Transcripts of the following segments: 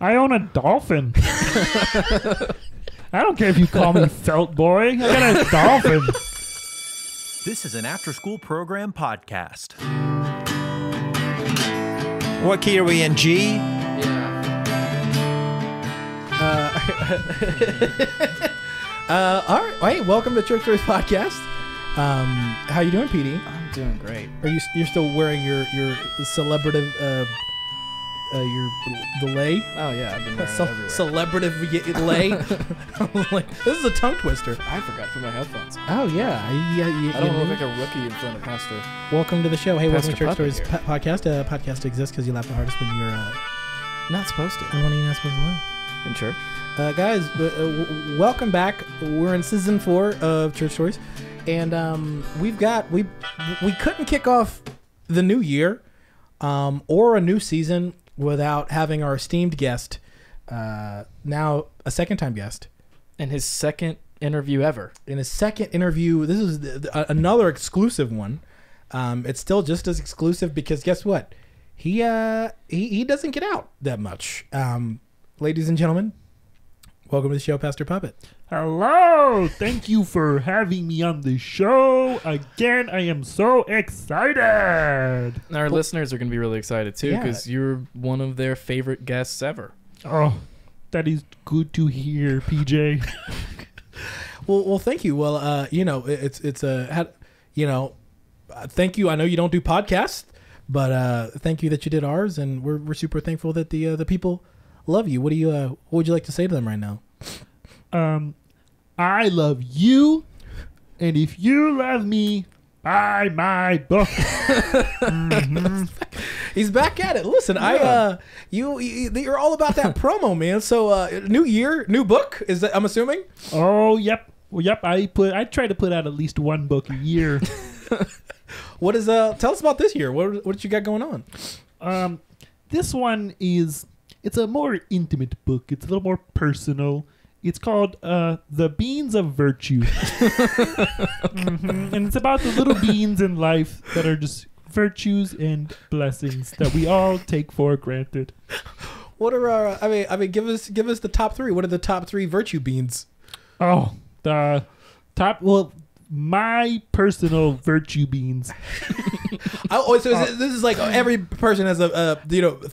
I own a dolphin. I don't care if you call me Felt Boy. I got a dolphin. This is an after-school program podcast. What key are we in, G? All right. Hey, welcome to Church Stories Podcast. How you doing, PD? I'm doing great. Are you're still wearing your celebrative your delay? Oh yeah, I've been wearing it everywhere. Celebrative lay. Like, this is a tongue twister. I forgot to put my headphones. Oh yeah, I don't look like a rookie in front of Pastor. Welcome to the show. Hey, welcome to Pastor Church Stories Podcast. Podcast exists because you laugh the hardest when you're Not supposed to. when you're not supposed to laugh. In church. Guys, welcome back. We're in season 4 of Church Stories, and we couldn't kick off the new year or a new season without having our esteemed guest, now a second-time guest, And his second interview ever. in his second interview. This is another exclusive one. It's still just as exclusive because guess what? He doesn't get out that much. Ladies and gentlemen, welcome to the show, Pastor Puppet. Hello. Thank you for having me on the show. Again, I am so excited. Our listeners are going to be really excited too Yeah. because you're one of their favorite guests ever. Oh, that is good to hear, PJ. Well, thank you. Well, thank you. I know you don't do podcasts, but thank you that you did ours, and we're super thankful that the people love you. What would you like to say to them right now? I love you, and if you love me, buy my book. He's back at it. Listen, you're all about that promo, man. So, new year, new book. Is that? I'm assuming. Oh, yep. Well, yep. I try to put out at least one book a year. What is? Tell us about this year. What did you got going on? This one it's a more intimate book. It's a little more personal. It's called The Beans of Virtue. And it's about the little beans in life that are just virtues and blessings that we all take for granted. What are our? I mean, give us the top 3. What are the top 3 virtue beans? Oh, the top. Well, my personal virtue beans. This is like every person has a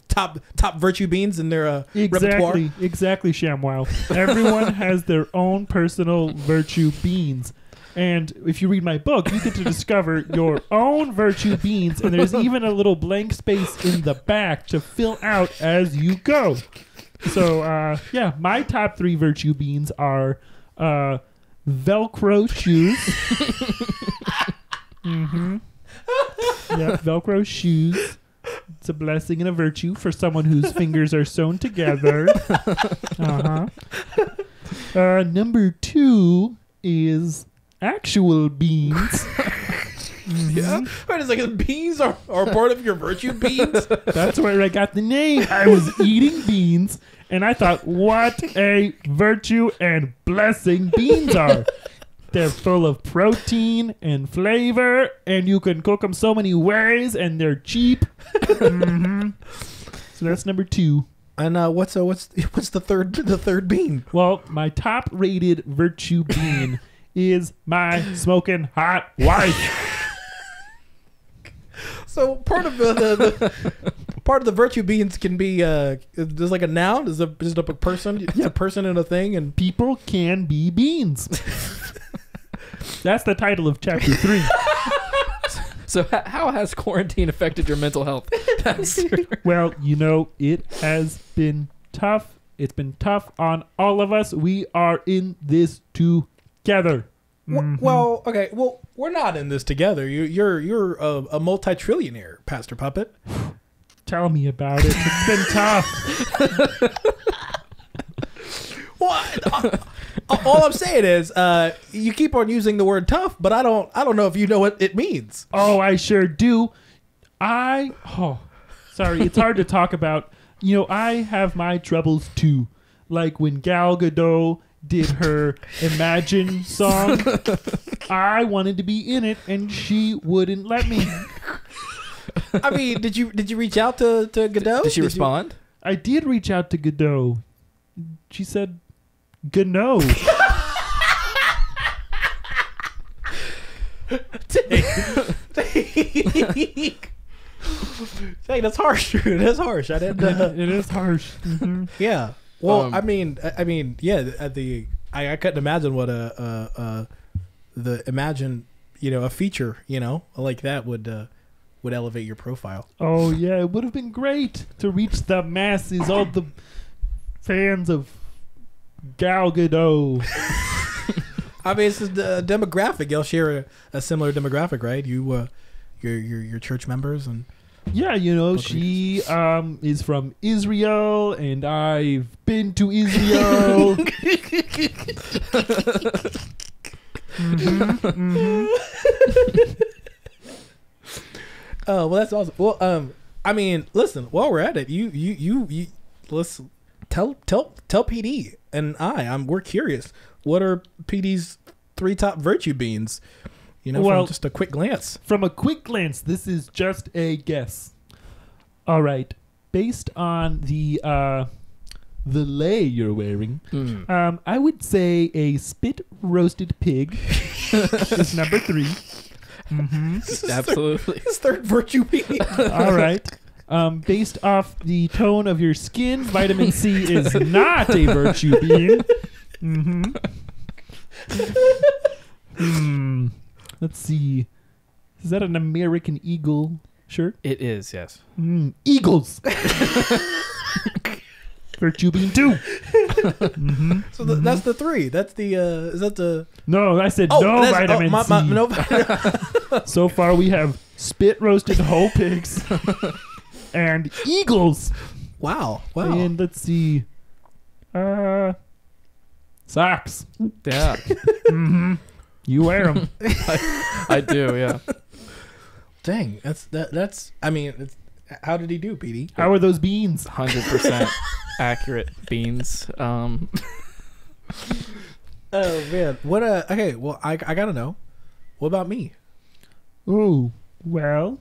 top virtue beans in their repertoire. Exactly, ShamWow. Everyone has their own personal virtue beans. And if you read my book, you get to discover your own virtue beans, and there's even a little blank space in the back to fill out as you go. So, my top 3 virtue beans are Velcro shoes. Yeah, Velcro shoes. It's a blessing and a virtue for someone whose fingers are sewn together. Number 2 is actual beans. Yeah. Wait a second. Beans are part of your virtue beans? That's where I got the name. I was eating beans, and I thought, what a virtue and blessing beans are. They're full of protein and flavor, and you can cook them so many ways, and they're cheap. So that's number 2. And what's the third bean? Well, my top rated virtue bean is my smoking hot wife. So part of the virtue beans can be there's like a noun. Is just a person? It's a person and a thing, and People can be beans. That's the title of chapter 3. So how has quarantine affected your mental health? Well, it has been tough. It's been tough on all of us. We are in this together. Well, okay. Well, we're not in this together. You're a multi-trillionaire, Pastor Puppet. Tell me about it. It's been tough. Well, all I'm saying is, you keep on using the word tough, but I don't know if you know what it means. Oh, I sure do. Sorry, it's hard to talk about. I have my troubles too. Like when Gal Gadot did her Imagine song, I wanted to be in it, and she wouldn't let me. I mean, did you reach out to Godot? Did she respond? I did reach out to Godot. She said, "Gano." Hey, that's harsh. That's harsh. I didn't. It is harsh. Yeah. Well, I mean, yeah. I couldn't imagine what a feature, like that would elevate your profile. Oh yeah, it would have been great to reach the masses, all the fans of Gal Gadot. I mean, it's the demographic. Y'all share a similar demographic, right? You, your church members and. Yeah, she is from Israel, and I've been to Israel. Oh, well, that's awesome. Well, I mean, listen, while we're at it, you let's tell PD and we're curious. What are PD's 3 top virtue beans? From just a quick glance. From a quick glance, this is just a guess. All right, based on the lei you're wearing, I would say a spit roasted pig is number 3. Absolutely. His third virtue bean. All right. Based off the tone of your skin, vitamin C is not a virtue bean. Let's see. Is that an American Eagle shirt? It is, yes. Eagles. Virtue bean 2. So that's the 3. That's the. Is that the? No, I said no vitamin C. No. So far, we have spit roasted whole pigs and eagles. Wow. And let's see. Socks. Yeah. You wear them. I do, yeah. Dang, that's. I mean, how did he do, PD? How are those beans? 100% accurate beans. Oh man, what? Okay, well, I gotta know. What about me? Oh, well,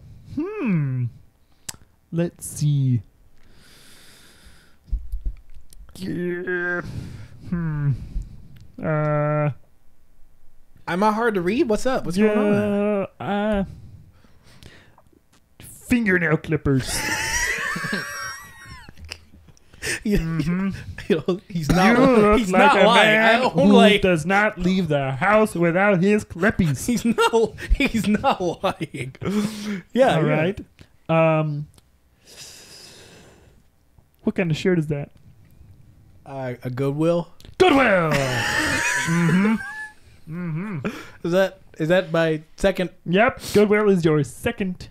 let's see. Yeah. Am I hard to read? What's up? What's going on? Fingernail clippers. He's not. You look He's like not a lying. man I don't who like. does not leave the house without his clippies. He's not lying. Yeah. All right. What kind of shirt is that? A Goodwill. Goodwill. Is that my second? Yep. Goodwill is your second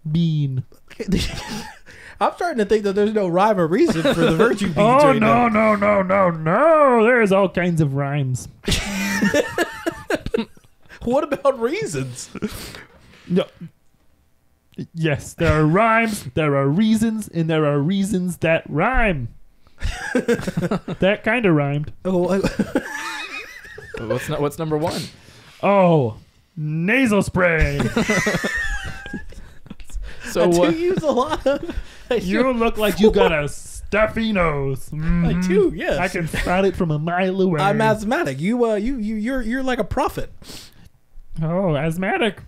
bean. I'm starting to think that there's no rhyme or reason for the virtue beans. Oh, right now. no. There's all kinds of rhymes. What about reasons? No. Yes, there are rhymes, there are reasons, and there are reasons that rhyme. That kind of rhymed. Oh, What's number 1? Oh, nasal spray. So I what? do use a lot of. You look like you got a stuffy nose. I do, yes. I can spot it from a mile away. I'm asthmatic. You're like a prophet. Oh, asthmatic.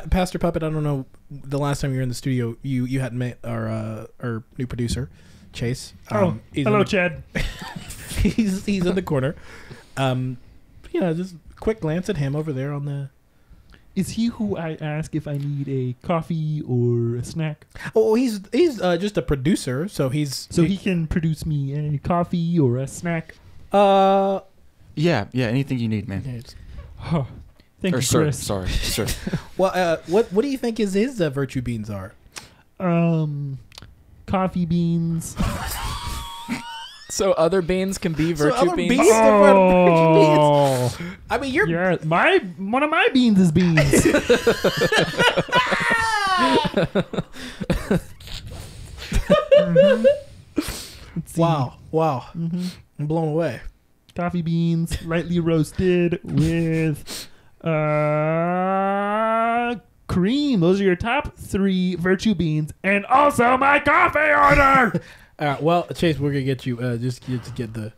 Pastor Puppet, I don't know. The last time you were in the studio, you hadn't met our new producer, Chase. Hello, Chad. He's in the corner. Just quick glance at him over there on the. Is he who I ask if I need a coffee or a snack? Oh, he's just a producer, so he can produce me a coffee or a snack. Yeah, anything you need, man. Oh, thank you, sir. Chris. Sorry, sir. Well, what do you think his virtue beans are? Coffee beans. So other beans can be virtue beans? Oh, I mean, you're one of my beans is beans. Wow. I'm blown away. Coffee beans, lightly roasted with Cream. Those are your top 3 virtue beans, and also my coffee order. All right. Well, Chase, we're gonna get you just get the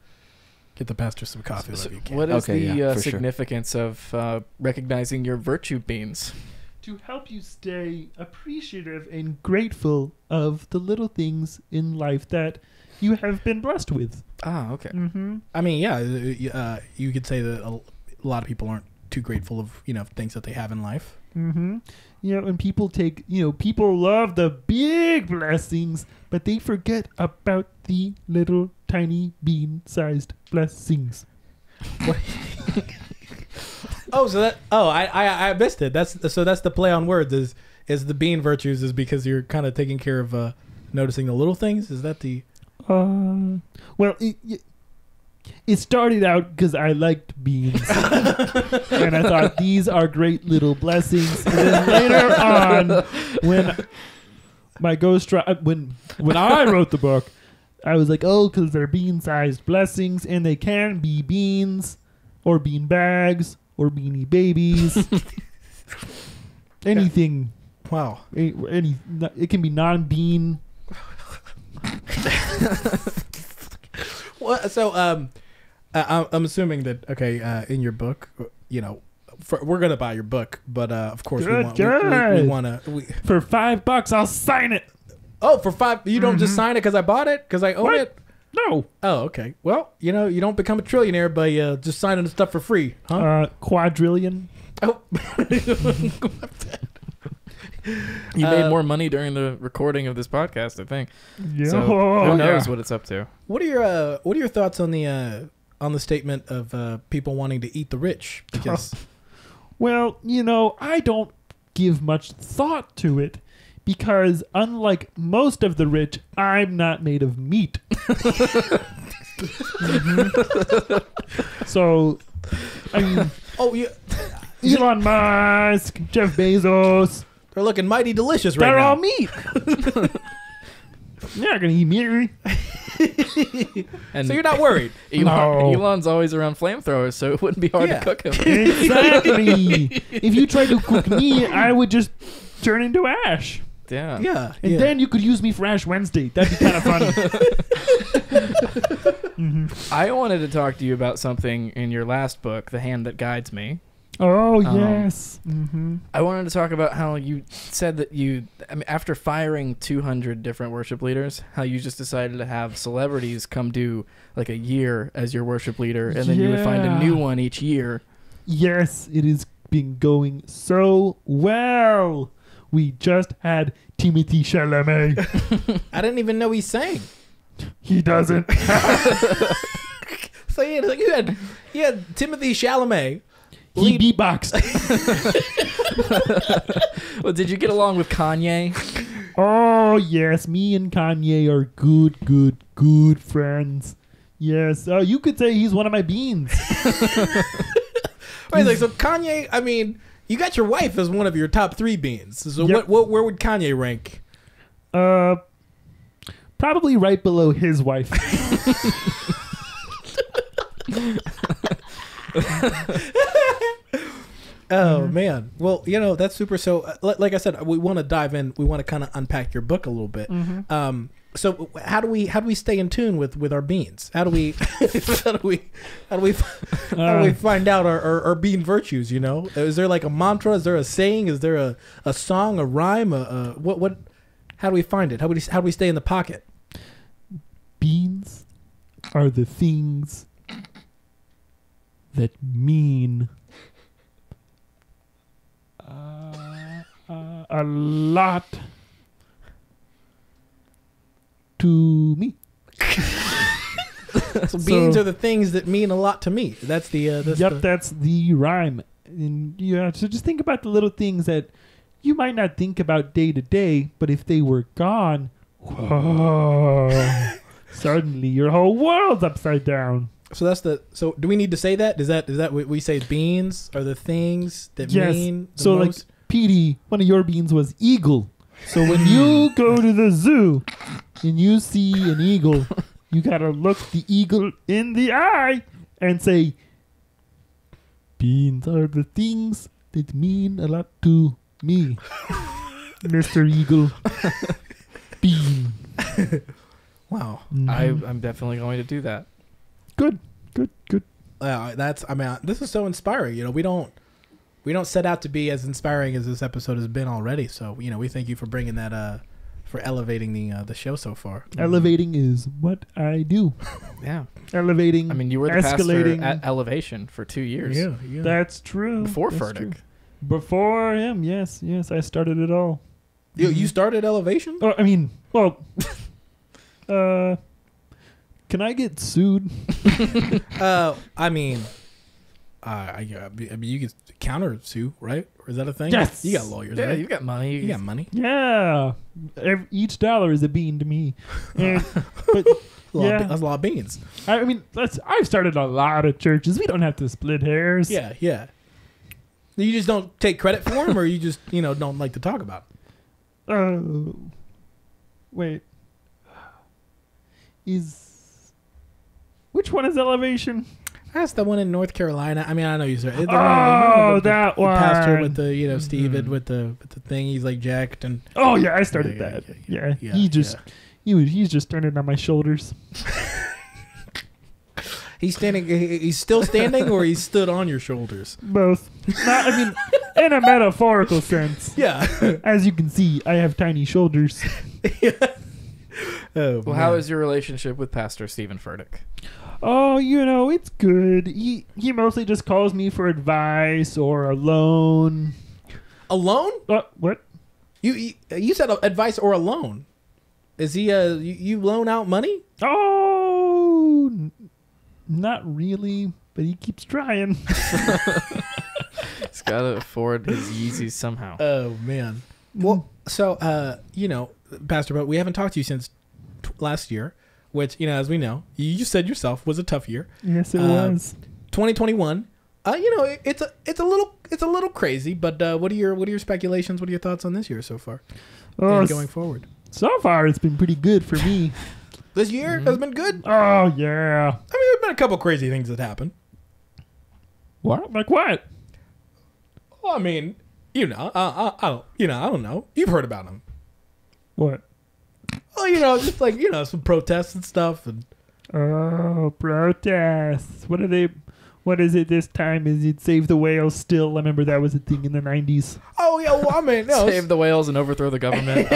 pastor some coffee. So whenever you can. what is Okay, the yeah, for sure. significance of recognizing your virtue beans? To help you stay appreciative and grateful of the little things in life that you have been blessed with. Ah, okay. Mm-hmm. I mean, yeah, you could say that a lot of people aren't too grateful of things that they have in life. Mm-hmm. And people people love the big blessings, but they forget about the little tiny bean-sized blessings. I missed it. That's the play on words. Is the bean virtues is because you're kind of taking care of noticing the little things. Is that the? Well, it started out because I liked beans, and I thought these are great little blessings. And then later on, when my when I wrote the book, I was like, oh, because they're bean-sized blessings, and they can be beans, or bean bags, or beanie babies, anything. Wow. It can be non-bean. Well, so I'm assuming that in your book, we're gonna buy your book, but of course we want to. For $5, I'll sign it. Oh, for $5, you don't just sign it because I bought it because I own What? it. No. Oh, okay. Well, you don't become a trillionaire by just signing the stuff for free, huh? Quadrillion. Oh. You made more money during the recording of this podcast, I think. Yeah. So who knows what it's up to? What are your thoughts on the statement of people wanting to eat the rich? Because Well, I don't give much thought to it because unlike most of the rich, I'm not made of meat. So, I mean, Elon Musk, Jeff Bezos, they're looking mighty delicious right they're now. all meat. You're not going to eat meat. And So you're not worried. Elon's always around flamethrowers, so it wouldn't be hard Yeah. to cook him. Exactly. If you tried to cook me, I would just turn into ash. Yeah. Yeah. And then you could use me for Ash Wednesday. That'd be kind of funny. I wanted to talk to you about something in your last book, The Hand That Guides Me. Oh, yes. Mm-hmm. I wanted to talk about how you said that after firing 200 different worship leaders, how you just decided to have celebrities come do like a year as your worship leader, and then you would find a new one each year. Yes, it has been going so well. We just had Timothée Chalamet. I didn't even know he sang. He doesn't. So you had Timothée Chalamet. He beatboxed. Well, did you get along with Kanye? Oh, yes. Me and Kanye are good friends. Yes. You could say he's one of my beans. Wait, so Kanye, I mean, you got your wife as one of your top 3 beans. So Yep. where would Kanye rank? Probably right below his wife. Oh man, well that's super. So like I said, we want to dive in. We want to kind of unpack your book a little bit. So how do we stay in tune with our beans? How do we how do we find out our bean virtues? Is there like a mantra? Is there a saying? Is there a song, a rhyme? What? How do we find it? How do we stay in the pocket? Beans are the things that mean a lot to me. So beans are the things that mean a lot to me. That's the that's the rhyme. And so just think about the little things that you might not think about day to day, but if they were gone, whoa, suddenly your whole world's upside down. So do we need to say that? Is that what we say? Beans are the things that mean the so most? like Petey, one of your beans was eagle. So when you go to the zoo and you see an eagle, you gotta look the eagle in the eye and say, Beans are the things that mean a lot to me, Mr. Eagle. Bean. Wow. I'm definitely going to do that. Good. This is so inspiring. You know, we don't set out to be as inspiring as this episode has been already. So, you know, we thank you for bringing that, for elevating the show so far. Elevating is what I do. Yeah. Elevating. I mean, you were the escalating. pastor at Elevation for 2 years. Yeah. That's true. Before That's Furtick. true. Before him, yes, I started it all. You started Elevation? Oh, I mean, well, can I get sued? I mean, you can counter sue, right? Or is that a thing? Yes. You got lawyers, Yeah, right? you got money. You got money. Yeah. Each dollar is a bean to me. And, but yeah, That's a lot of beans. I mean, I've started a lot of churches. We don't have to split hairs. Yeah. You just don't take credit for them, or you just don't like to talk about them? Wait. Which one is Elevation? That's the one in North Carolina. I mean, I know you said That one. pastor with the Steven with the thing. He's like jacked and. Oh yeah, I started Yeah, that. yeah. He's just turning on my shoulders. He's standing. He's still standing, or he stood on your shoulders. Both. I mean, in a metaphorical sense. Yeah. As you can see, I have tiny shoulders. Oh, Well, how is your relationship with Pastor Stephen Furtick? Oh, it's good. He mostly just calls me for advice or a loan. a loan? What? You said advice or a loan. Is he you loan out money? Oh, not really, but he keeps trying. He's got to afford his Yeezys somehow. Oh man. Well, so Pastor, but we haven't talked to you since last year, which as we know, you just said yourself was a tough year. Yes, it was. 2021. It's a little crazy, but what are your speculations? What are your thoughts on this year so far? And going forward. So far, it's been pretty good for me. This year has been good. Oh yeah. I mean, there's been a couple crazy things that happened. What? Like what? Well, I mean, I don't know. You've heard about them. What? Well, just like some protests and stuff, and Oh, protests. What are they? What is it this time? Is it Save the Whales still? I remember that was a thing in the 90s. oh yeah, well I mean, Save the whales and overthrow the government.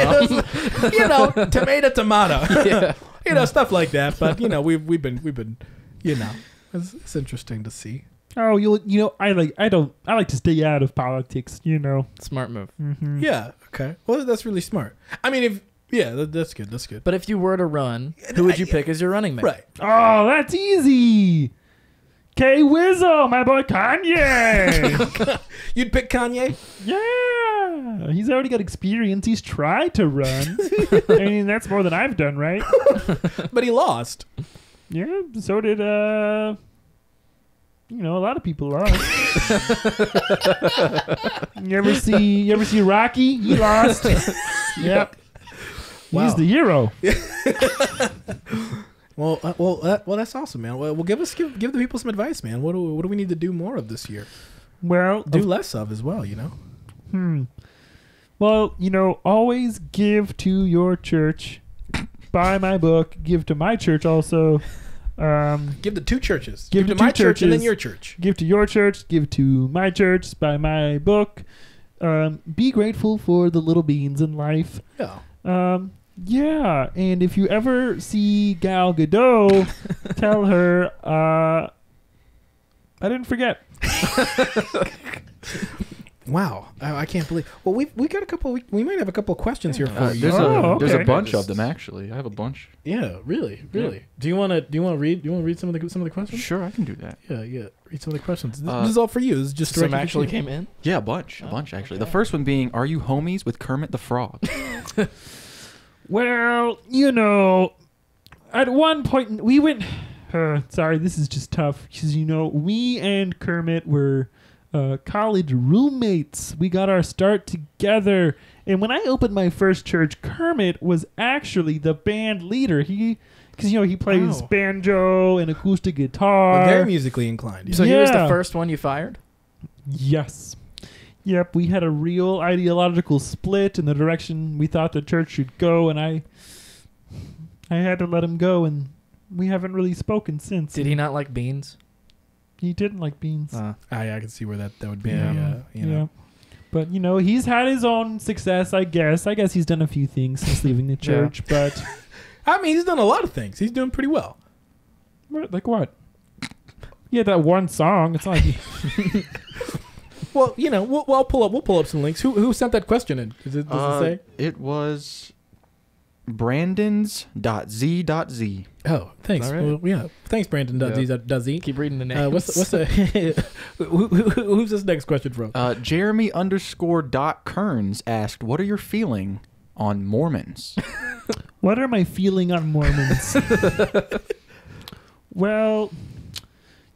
tomato, Yeah. Stuff like that. But we've been, it's interesting to see. Oh, I like to stay out of politics. Smart move. Mm-hmm. Yeah. Okay. Well, that's really smart. I mean, that's good. That's good. But if you were to run, who would you pick as your running mate? Right. Oh, that's easy. K Wizzo, my boy Kanye. You'd pick Kanye? Yeah, he's already got experience. He's tried to run. I mean, that's more than I've done, right? But he lost. Yeah, so did a lot of people lost. You ever see Rocky? He lost. Yep. Wow. He's the hero. Well, that's awesome, man. Well, give the people some advice, man. What do we need to do more of this year? Well, Do less of as well, Well, always give to your church. Buy my book. Give to my church also. Give to two churches. Give to to my two church and then churches. your church. Give to your church. Give to my church. Buy my book. Be grateful for the little beans in life. Yeah. Yeah, and if you ever see Gal Gadot, tell her, I didn't forget. Wow, I can't believe. Well, we got a couple. We might have a couple of questions here for you. There's okay. a bunch of them actually. I have a bunch. Yeah, really. Do you want to read some of the questions? Sure, I can do that. Yeah. Read some of the questions. This is all for you. This is just Some directed at actually you. came in. Yeah, a bunch actually. The first one being, are you homies with Kermit the Frog? Well, at one point we went. Sorry, this is just tough because we and Kermit were college roommates. We got our start together, and when I opened my first church, Kermit was actually the band leader. He plays banjo and acoustic guitar. Well, very musically inclined. So he was the Yeah. first one you fired? Yes. Yep, we had a real ideological split in the direction we thought the church should go, and I had to let him go, and we haven't really spoken since. Did he not like beans? He didn't like beans. I can see where that would be. Yeah. You know. But, he's had his own success, I guess. I guess he's done a few things since leaving the church, but... I mean, he's done a lot of things. He's doing pretty well. Like what? Yeah, that one song. It's not like... Well, we'll pull up some links. Who sent that question in? Does it say? It was Brandon's.z.z. Oh, thanks. All right. Well, yeah, thanks, Brandon.z. Keep reading the names. What's the who's this next question from? Jeremy_Kearns asked, "What are your feeling on Mormons?" What are my feeling on Mormons? Well,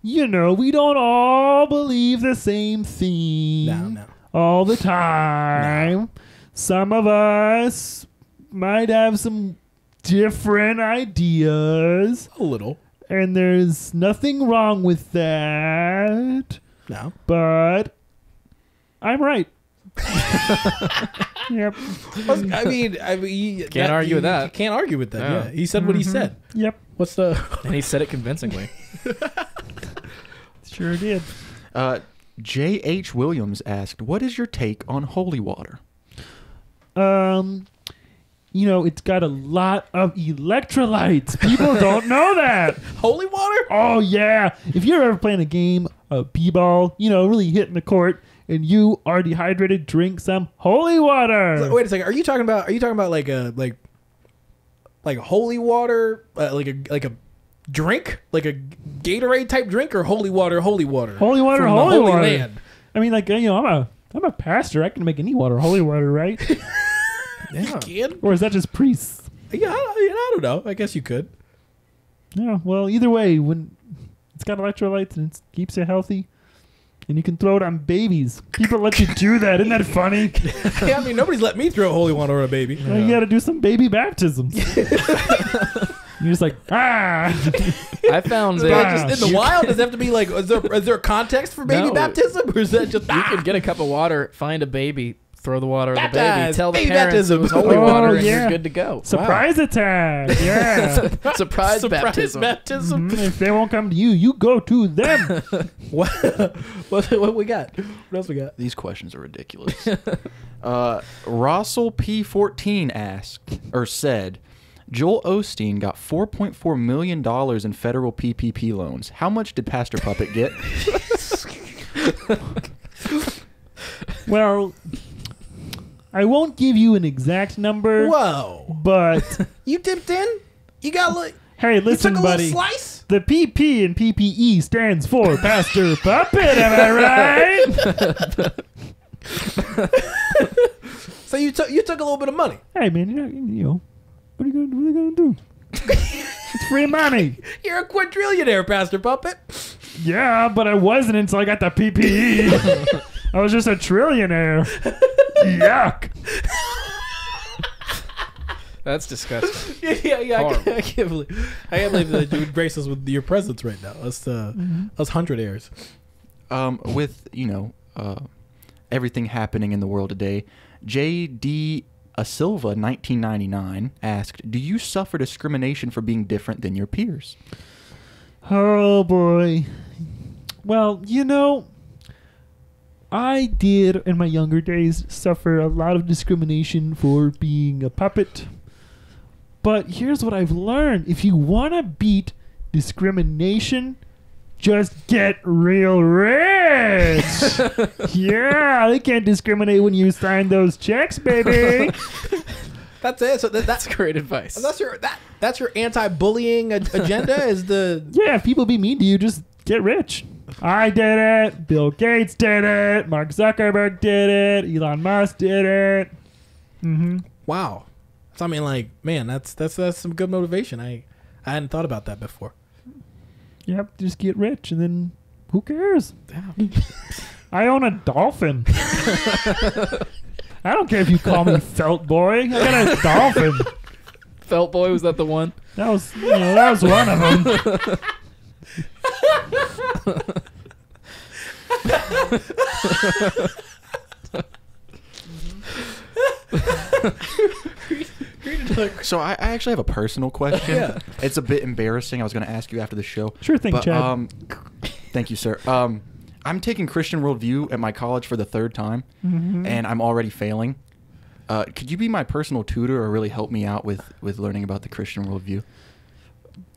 we don't all believe the same thing No. all the time. No. Some of us might have some different ideas, A little. and there's nothing wrong with that. No. But I'm right. Yep. I mean, Can't argue with that. You can't argue with that. No. Yeah, he said what he said. Yep. What's the? And he said it convincingly. Sure did. J.H. Williams asked, "What is your take on holy water?" It's got a lot of electrolytes. People don't know that. Holy water? Oh, yeah. If you're ever playing a game of b-ball, really hitting the court, and you are dehydrated, drink some holy water. Wait a second. Are you talking about like a holy water, like a drink, like a Gatorade type drink, or holy water? Holy water, from the holy Holy water. Land? I mean, I'm a pastor. I can make any water holy water, right? You can? Or is that just priests? Yeah, I don't know. I guess you could. Yeah, well, either way, when it's got electrolytes and it keeps you healthy, and you can throw it on babies. People let you do that. Isn't that funny? Yeah, I mean, nobody's let me throw holy water on a baby. Well, you got to do some baby baptisms. You're just like, I found Is that that just in the wild? Does it have to be like? Is there a context for baby No. baptism, or is that just? you can get a cup of water, find a baby, throw the water on the baby, Baptized. tell the Baby parents baptism. it was holy Oh, water, and yeah. you're good to go. surprise attack. Yeah. Surprise baptism. Mhm. If they won't come to you, you go to them. What we got? What else we got? These questions are ridiculous. Russell P14 said, "Joel Osteen got $4.4 million in federal PPP loans. How much did Pastor Puppet get?" Well, I won't give you an exact number, Whoa! but You dipped in? You got like? hey, You listen, took a buddy. little slice? The PP in PPE stands for Pastor Puppet. Am I right? So you took a little bit of money. Hey, man, what are you gonna do? It's free money. You're a quadrillionaire, Pastor Puppet. Yeah, but I wasn't until I got the PPE. I was just a trillionaire. Yuck. That's disgusting. Yeah. Horrible. I can't believe that you would grace us with your presence right now. Us 100 With everything happening in the world today, J.D. Asilva 1999 asked, "Do you suffer discrimination for being different than your peers?" Oh, boy. Well, I did, in my younger days, suffer a lot of discrimination for being a puppet. But here's what I've learned. If you want to beat discrimination, just get real rich. Yeah, they can't discriminate when you sign those checks, baby. That's it. So That's great advice. that's your anti-bullying agenda. Is the Yeah, if people be mean to you, just get rich. I did it. Bill Gates did it. Mark Zuckerberg did it. Elon Musk did it. Mm-hmm. wow. So I mean, like, man, that's some good motivation. I hadn't thought about that before. Yep, just get rich, and then who cares? I own a dolphin. I don't care if you call me Felt Boy. I got a dolphin. Felt Boy, was that the one? That was one of them. So I actually have a personal question. Yeah. It's a bit embarrassing. I was going to ask you after the show. Sure thing, But, Chad. thank you, sir. I'm taking Christian worldview at my college for the third time, Mhm. and I'm already failing. Could you be my personal tutor or really help me out with learning about the Christian worldview?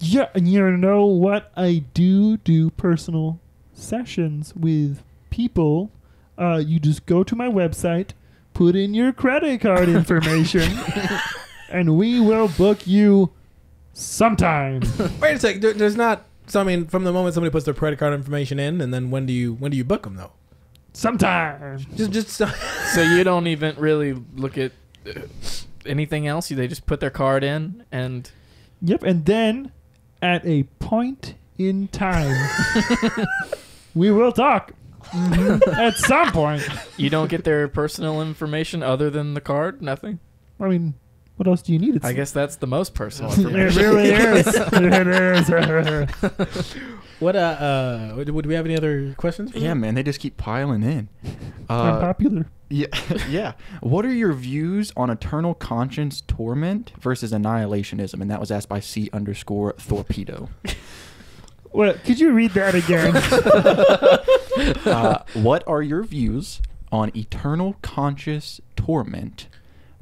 Yeah, and you know what? I do personal sessions with people. You just go to my website, put in your credit card information, and we will book you sometime. Wait a sec. There's not. So I mean, from the moment somebody puts their credit card information in, and then when do you book them though? Sometime. Just So you don't even really look at anything else? They just put their card in and... Yep, and then at a point in time, we will talk. At some point. You don't get their personal information other than the card? Nothing? I mean, what else do you need? I guess that's the most personal It information. really is. It is. what? Would we have any other questions? For Yeah, that? man, they just keep piling in. I'm popular. Yeah, yeah. What are your views on eternal conscience torment versus annihilationism? And that was asked by C_Torpedo. What? Could you read that again? What are your views on eternal conscious torment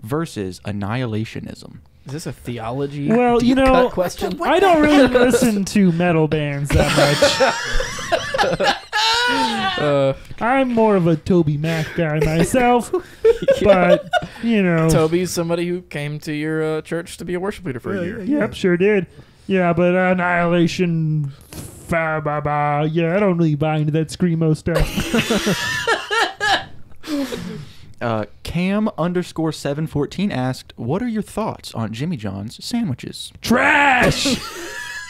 versus annihilationism? Is this a theology Well, deep you know, cut question? I don't really listen to metal bands that much. I'm more of a Toby Mac guy myself, but you know, Toby's somebody who came to your church to be a worship leader for a year. yep, sure did. Yeah, but annihilation, yeah, I don't really buy into that screamo stuff. Cam_714 asked, "What are your thoughts on Jimmy John's sandwiches?" Trash!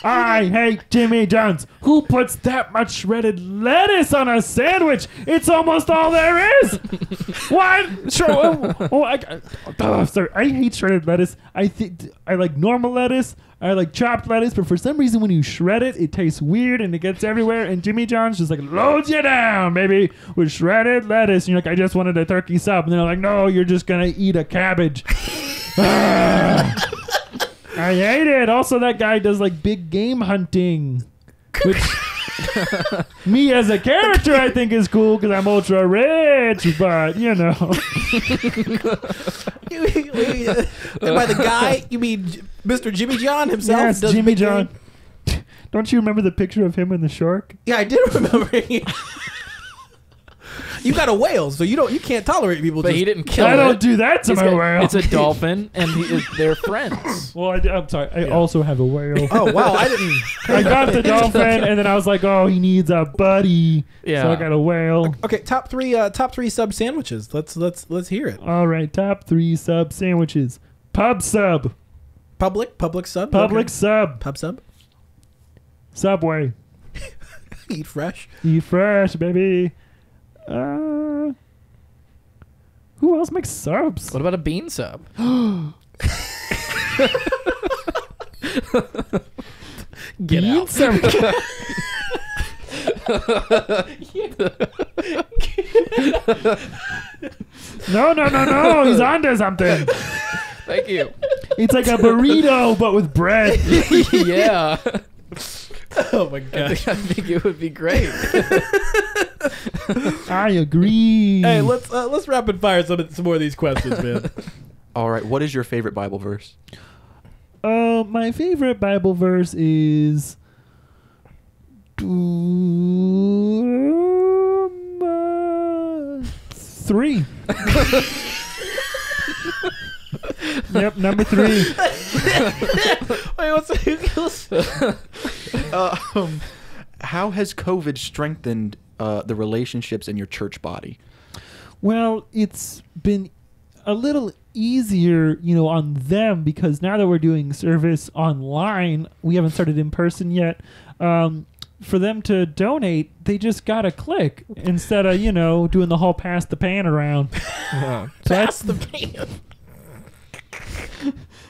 I hate Jimmy John's. Who puts that much shredded lettuce on a sandwich? It's almost all there is. What? Sorry. I hate shredded lettuce. I like normal lettuce. I like chopped lettuce, but for some reason when you shred it, it tastes weird and it gets everywhere. And Jimmy John's just like loads you down, baby, with shredded lettuce. And you're like, I just wanted a turkey sub. And they're like, no, you're just gonna eat a cabbage. I hate it. Also, that guy does like big game hunting, which me as a character I think is cool because I'm ultra rich. But you know, And by the guy, you mean Mr. Jimmy John himself? yes, does Jimmy big John. game? Don't you remember the picture of him and the shark? Yeah, I did remember. You got a whale, so you can't tolerate people. But just, he didn't kill I it. don't do that to It's my a- whale. It's a dolphin, and they're friends. Well, I'm sorry. I also have a whale. Oh wow, I didn't. I got the dolphin, and then I was like, "Oh, he needs a buddy." Yeah. So I got a whale. Okay, top three sub sandwiches. Let's hear it. All right, top 3 sub sandwiches. Pub sub. Public sub. Public Okay. sub. Pub sub. Subway. Eat fresh. Eat fresh, baby. Who else makes subs? What about a bean sub? Get Bean out. sub. No. He's onto something. Thank you. It's like a burrito, but with bread. Yeah. Oh my I gosh. think it would be great. I agree. Hey, let's rapid fire some more of these questions, man. All right, what is your favorite Bible verse? My favorite Bible verse is 3. Yep, number 3. Wait, what's How has COVID strengthened the relationships in your church body? Well, it's been a little easier, on them because now that we're doing service online, we haven't started in person yet. For them to donate, they just gotta click instead of doing the whole pass the pan around. Yeah. So Pass that's the pan.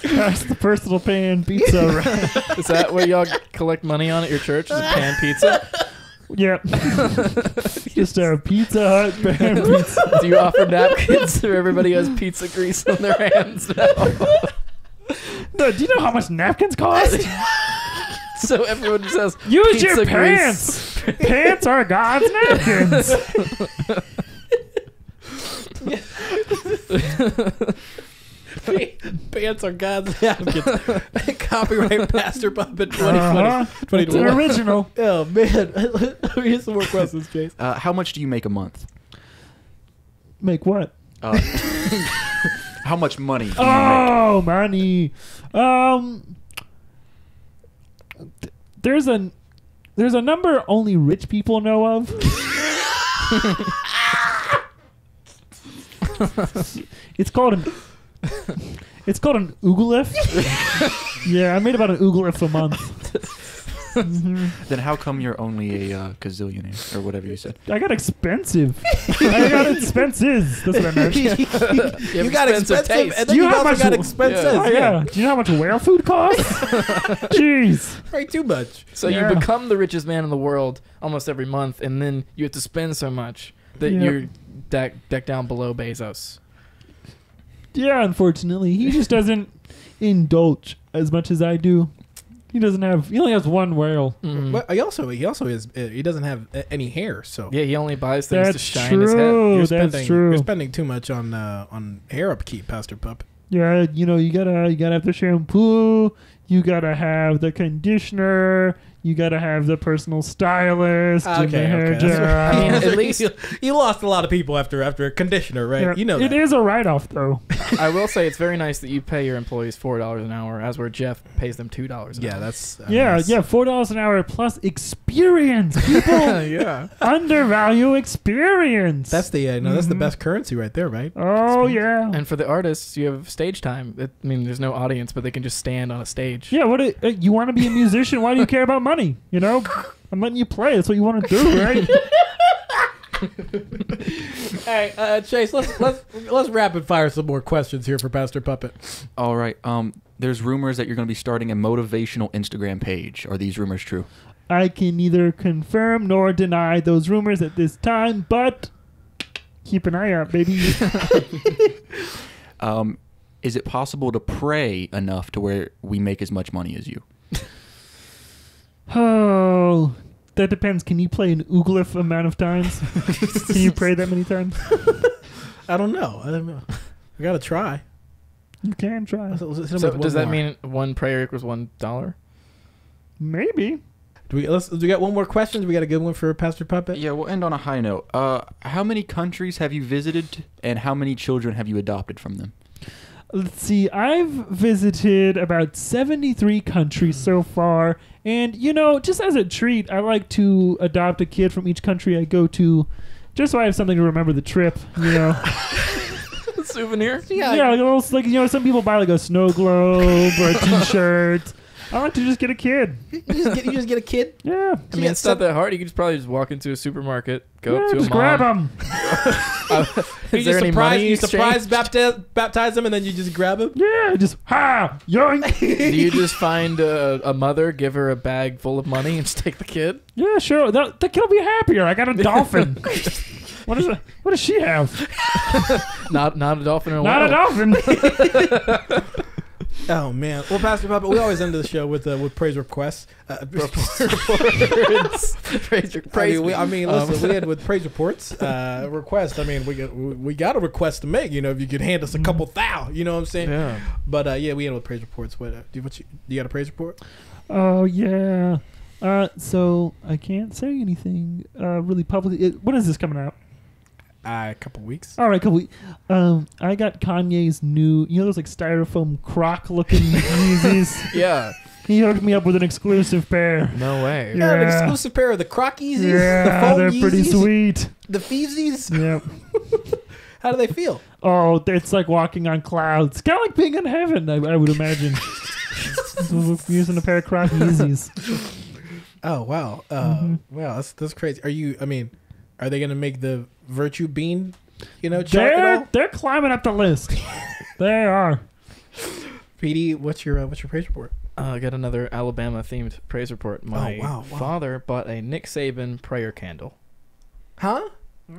pass the personal pan pizza around. Is that what y'all collect money on at your church? Is it pan pizza? Yep. Just a Pizza Hut brand pizza. Do you offer napkins so everybody has pizza grease on their hands now? No, do you know how much napkins cost? So everyone just has Use pizza your grease. pants. Pants are God's napkins. Pants are God's napkins. Copyright Pastor Puppet 2020. It's an original. Oh, man. Let me get some more questions, Chase. How much do you make a month? Make what? How much money do you make? Oh, money. There's a number only rich people know of. It's called an oogleif. Yeah, I made about an oogleif a month. Then how come you're only a gazillionaire or whatever you said? I got expensive. I got expenses. That's what I meant. You got expensive, taste. and then You you know also how much- got expenses. Oh, yeah. Do you know how much whale food costs? Jeez. Way too much. So Yeah. you become the richest man in the world almost every month, and then you have to spend so much that Yep. you're decked down below Bezos. Yeah, unfortunately, he just doesn't indulge as much as I do. He only has one whale. Mhm. But he also is. He doesn't have any hair, so Yeah, he only buys things to That's shine his head. true. you're That's spending true. you're spending too much on hair upkeep, Pastor Puppet. Yeah, you gotta have the shampoo. You gotta have the conditioner. You gotta have the personal stylist. and the hair That's gel. right. I mean, at least- you lost a lot of people after a conditioner, right? Yeah, You know it that. is a write-off though. I will say it's very nice that you pay your employees $4 an hour, as where Jeff pays them $2 an Yeah, hour. that's Yeah, $4 an hour plus experience. People yeah. undervalue experience. That's the that's the Mhm. best currency right there, right? Oh yeah. And for the artists, you have stage time. I mean, there's no audience, but they can just stand on a stage. Yeah, you want to be a musician? Why do you care about money? You know, I'm letting you play. That's what you want to do, right? Hey, Chase, let's rapid fire some more questions here for Pastor Puppet. All right. There's rumors that you're going to be starting a motivational Instagram page. Are these rumors true? I can neither confirm nor deny those rumors at this time, but keep an eye out, baby. Is it possible to pray enough to where we make as much money as you? Oh, that depends. Can you play an oogleif amount of times? Can you pray that many times? I don't know. I gotta try. You can try. Let's hit him So with one does that more. mean one prayer equals $1? Maybe. Do we got one more question? Do we got a good one for Pastor Puppet? Yeah, we'll end on a high note. How many countries have you visited, and how many children have you adopted from them? Let's see. I've visited about 73 countries so far. And, just as a treat, I like to adopt a kid from each country I go to just so I have something to remember the trip, Souvenir? Yeah, some people buy like a snow globe or a t-shirt. I like to just get a kid. You just get a kid. Yeah. I mean, it's not that hard. You could probably just walk into a supermarket, go up to a just mom. grab them. Is there any money You exchange? baptize them and then you just grab them? Yeah, just yoink. Do you just find a mother, give her a bag full of money, and just take the kid? Yeah, sure. The kid will be happier. I got a dolphin. What does she have? Not a dolphin or a Not a whale. dolphin. Oh man! Well, Pastor Puppet, we always end the show with praise requests. Praise. I mean, listen, we end with praise reports. Request. I mean, we got a request to make. If you could hand us a couple thou, you know what I'm saying? Yeah. But we end with praise reports. What? Do you got a praise report? Oh yeah. So I can't say anything really publicly. When is this coming out? A couple weeks. All right, I got Kanye's new, those like styrofoam croc-looking Yeezys. Yeah. He hooked me up with an exclusive pair. No way. Yeah. An exclusive pair of the Croc Yeezys. Yeah, the foam they're pretty Yeezys, sweet. The Feezies. Yep. How do they feel? Oh, it's like walking on clouds. Kind of like being in heaven, I would imagine. Using a pair of Croc Yeezys. Oh wow. Wow, that's crazy. Are they gonna make the virtue bean, chart at all? They're climbing up the list. They are. PD, what's your praise report? I got another Alabama themed praise report. My wow. father bought a Nick Saban prayer candle. Huh?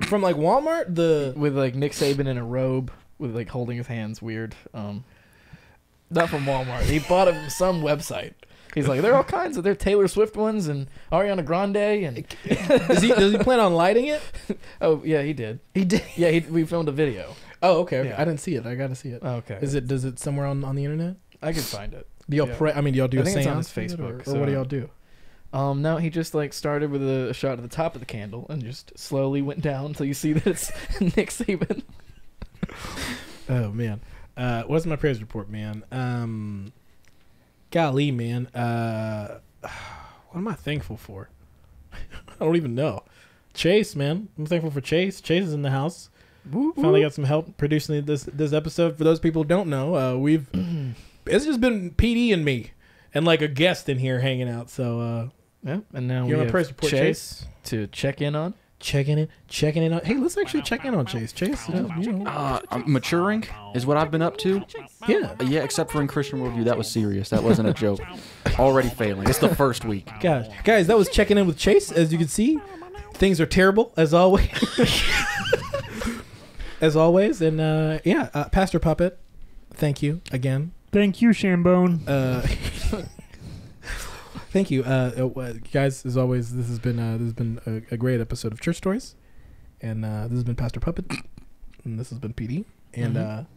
From like Walmart? with like Nick Saban in a robe with like holding his hands weird. Not from Walmart. He bought it from some website. He's like, there are all kinds of. There are Taylor Swift ones and Ariana Grande and. Does he plan on lighting it? Oh yeah, he did. He did. Yeah, we filmed a video. Oh, okay. Yeah. I didn't see it. I gotta see it. Oh, okay. Does it somewhere on the internet? I can find it. Do y'all Yeah. pray? I mean, do y'all do I a think it's on seance his with it, Facebook, or what do so- y'all do? No, he just like started with a shot at the top of the candle and just slowly went down until you see that it's Nick Saban. Oh man, what's my praise report, man? Golly, man. What am I thankful for? I don't even know. Chase, man. I'm thankful for Chase. Chase is in the house. Finally got some help producing this episode. For those people who don't know, it's just been PD and me, and like a guest in here hanging out. So Yeah, and now You we want a have praise report, Chase to check in on. checking in on. Hey, let's actually check in on Chase. Chase, Maturing is what I've been up to. yeah. Yeah, except for in Christian worldview, that was serious. That wasn't a joke. Already failing. It's the first week. Guys, that was checking in with Chase. As you can see, things are terrible as always. As always, and Pastor Puppet, thank you again. Thank you, Shambone. Thank you, guys. As always, this has been a great episode of Church Stories, and this has been Pastor Puppet, and this has been PD, and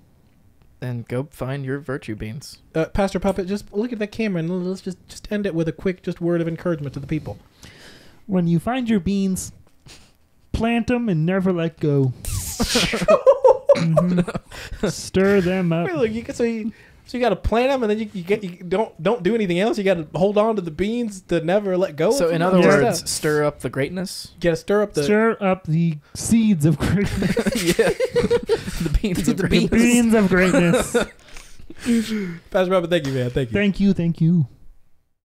And go find your virtue beans. Pastor Puppet, just look at that camera and let's just end it with a quick word of encouragement to the people. When you find your beans, plant them and never let go. Stir them up. Wait, look, so you got to plant them, and then you don't do anything else. You got to hold on to the beans to never let go. So of in them? other Yeah. words, stir up the greatness. You got to stir up the seeds of greatness. Yeah, the beans of The greatness. Beans of greatness. Pastor Robert, thank you, man. Thank you. Thank you.